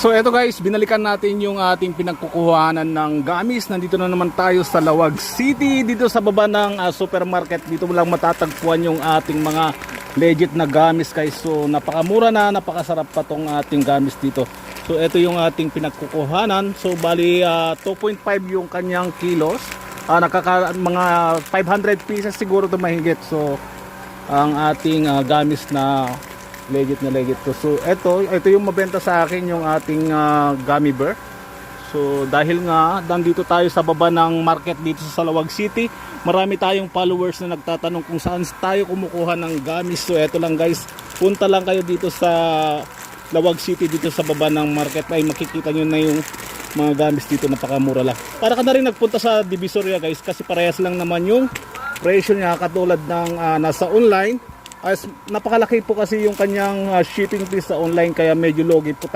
So eto guys, binalikan natin yung ating pinagkukuhanan ng gamis. Nandito na naman tayo sa Lawag City, dito sa baba ng supermarket. Dito mo lang matatagpuan yung ating mga legit na gamis guys. So napakamura na, napakasarap pa tong ating gamis dito. So ito yung ating pinagkukuhanan. So bali 2.5 yung kanyang kilos. Mga 500 pieces siguro to mahigit. So ang ating gamis na legit na legit to. So ito yung mabenta sa akin, yung ating gummy bear. So dahil nga nandito tayo sa baba ng market dito sa Lawag City, marami tayong followers na nagtatanong kung saan tayo kumukuha ng gamis. So eto lang guys, punta lang kayo dito sa Lawag City, dito sa baba ng market ay makikita nyo na yung mga gamis dito, napakamura lang. Para ka na rin nagpunta sa Divisoria guys, kasi parehas lang naman yung presyo niya katulad ng nasa online. Napakalaki po kasi yung kanyang shipping fees sa online, kaya medyo logi po tayo.